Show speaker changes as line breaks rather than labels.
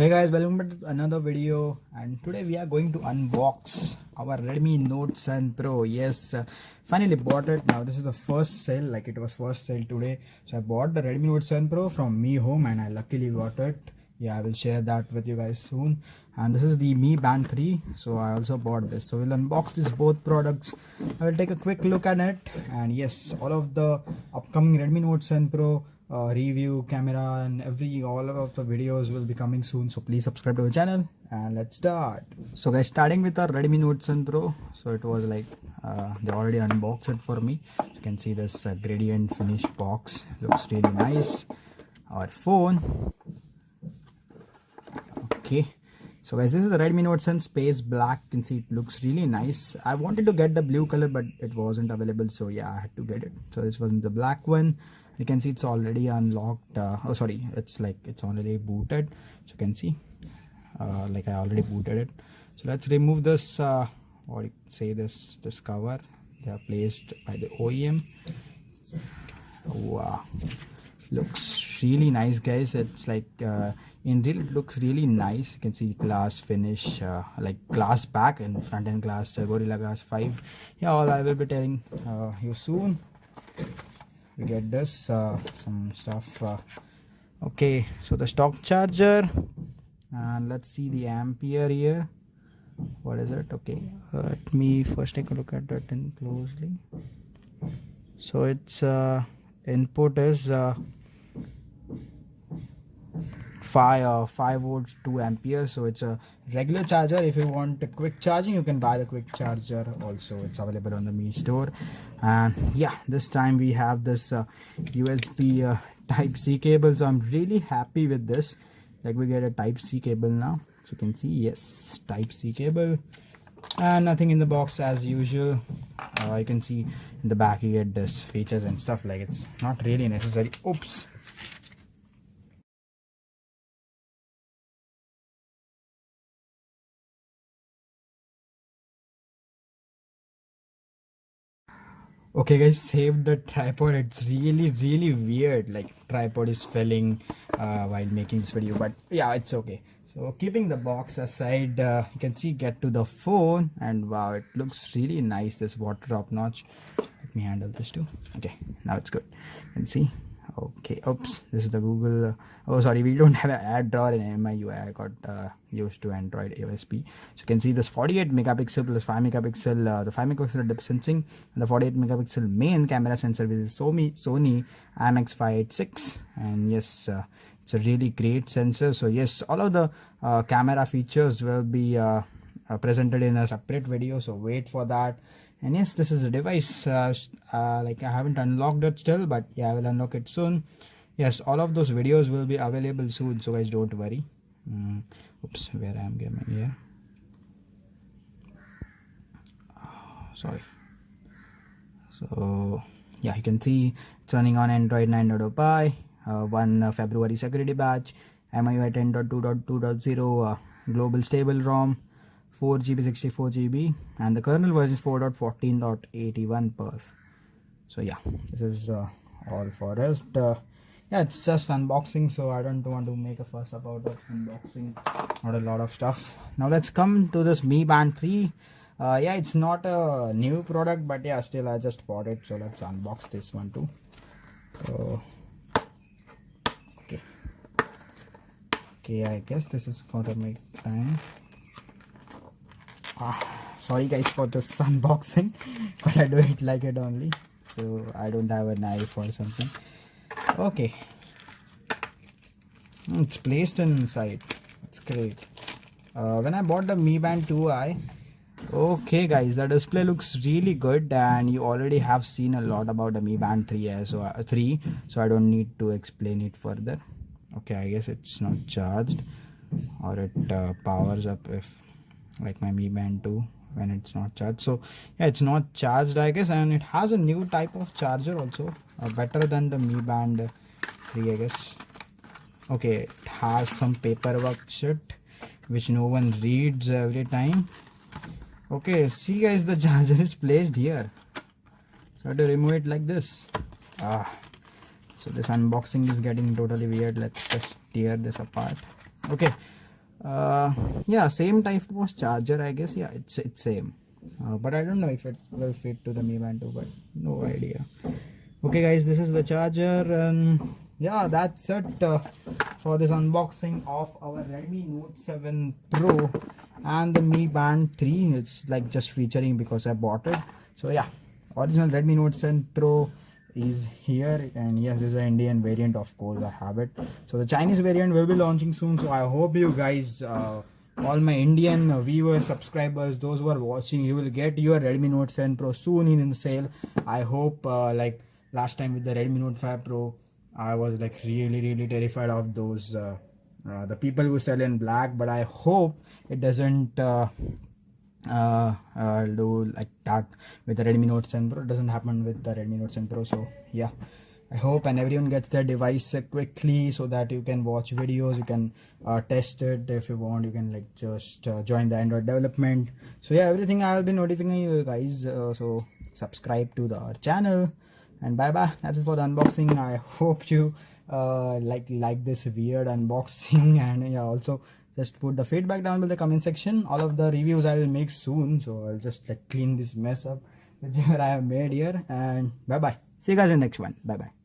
Hey guys, welcome back to another video, and today we are going to unbox our Redmi Note 7 Pro. Yes, finally bought it. Now this is the first sale, like it was first sale today. So I bought the Redmi Note 7 Pro from Mi Home and I luckily got it. Yeah, I will share that with you guys soon. And this is the Mi Band 3, so I also bought this. So we'll unbox these both products. I will take a quick look at it, and yes, all of the upcoming Redmi Note 7 Pro review, camera, and all of the videos will be coming soon. So please subscribe to the channel and let's start. So guys, starting with our Redmi Note 7 Pro. So it was like they already unboxed it for me. You can see this gradient finish box looks really nice. Our phone. Okay, so guys, this is the Redmi Note 7 Space Black. You can see it looks really nice. I wanted to get the blue color, but it wasn't available, so yeah, I had to get it. So this was the black one. You can see it's already unlocked. Oh sorry, it's already booted. So you can see like I already booted it. So let's remove this what you say, this cover. They are placed by the OEM. Wow, looks really nice, guys. It's like in real it looks really nice. You can see glass finish, like glass back and front end glass, Gorilla Glass 5. Yeah, all I will be telling you soon. We get this some stuff. Okay, so the stock charger, and let's see the ampere here. What is it? Okay, let me first take a look at that in closely. So its input is 5 volts 2 amperes. So it's a regular charger. If you want a quick charging, you can buy the quick charger also. It's available on the Mi store. And yeah, this time we have this USB type C cable. So I'm really happy with this. Like we get a type C cable now. So you can see, yes, type C cable. And nothing in the box as usual. You can see in the back you get this features and stuff. Like it's not really necessary. Oops. Okay guys, saved the tripod. It's really weird, like tripod is failing while making this video, but yeah, it's okay. So keeping the box aside, you can see, get to the phone, and wow, it looks really nice, this water drop notch. Let me handle this too. Okay, now it's good. You can see. Okay, oops, this is the Google. Oh sorry, we don't have an ad drawer in MIUI. I got used to Android AOSP. So you can see this 48 megapixel plus 5 megapixel, the 5 megapixel depth sensing, and the 48 megapixel main camera sensor with Sony IMX586. And yes, it's a really great sensor. So yes, all of the camera features will be presented in a separate video, so wait for that. And yes, this is a device, like I haven't unlocked it still, but yeah, I will unlock it soon. Yes, all of those videos will be available soon, so guys, don't worry. Oops, where I am getting here. Sorry. So yeah, you can see it's running on Android 9.0 Pie, 1 February security batch, MIUI 10.2.2.0 global stable ROM, 4GB 64GB, and the kernel version is 4.14.81 perf. So yeah, this is all for us. Yeah, it's just unboxing, so I don't want to make a fuss about it. Unboxing, not a lot of stuff. Now let's come to this Mi Band 3. Yeah, it's not a new product, but yeah, still I just bought it, so let's unbox this one too. So okay, I guess this is gonna make time. Sorry guys for this unboxing, but I do it like it only, so I don't have a knife or something. Okay, it's placed inside. It's great. When I bought the Mi Band 2i, okay guys, the display looks really good, and you already have seen a lot about the Mi Band 3, so I don't need to explain it further. Okay, I guess it's not charged, or it powers up if like my Mi Band 2 when it's not charged. So yeah, it's not charged, I guess, and it has a new type of charger also, better than the Mi Band 3, I guess. Okay, it has some paperwork shit which no one reads every time. Okay, see guys, the charger is placed here, so I have to remove it like this. So this unboxing is getting totally weird. Let's just tear this apart. Okay, Yeah, same type of charger, I guess. Yeah, it's same. But I don't know if it will fit to the Mi Band 2, but no idea. Okay guys, this is the charger, and yeah, that's it for this unboxing of our Redmi Note 7 Pro and the Mi Band 3. It's like just featuring because I bought it. So yeah, original Redmi Note 7 Pro is here, and yes, this is the Indian variant, of course I have it. So the Chinese variant will be launching soon, so I hope you guys, all my Indian viewers, subscribers, those who are watching, you will get your Redmi Note 7 Pro soon in sale. I hope like last time with the Redmi Note 5 Pro, I was like really terrified of those the people who sell in black, but I hope it doesn't do like that with the Redmi Note 7 Pro. It doesn't happen with the Redmi Note 7 Pro. So yeah, I hope and everyone gets their device quickly, so that you can watch videos, you can test it. If you want, you can like just join the Android development. So yeah, everything I'll be notifying you guys, so subscribe to our channel, and bye bye. That's it for the unboxing. I hope you like this weird unboxing, and yeah, also just put the feedback down in the comment section. All of the reviews I will make soon, so I'll just like clean this mess up whichever I have made here. And bye bye, see you guys in the next one. Bye bye.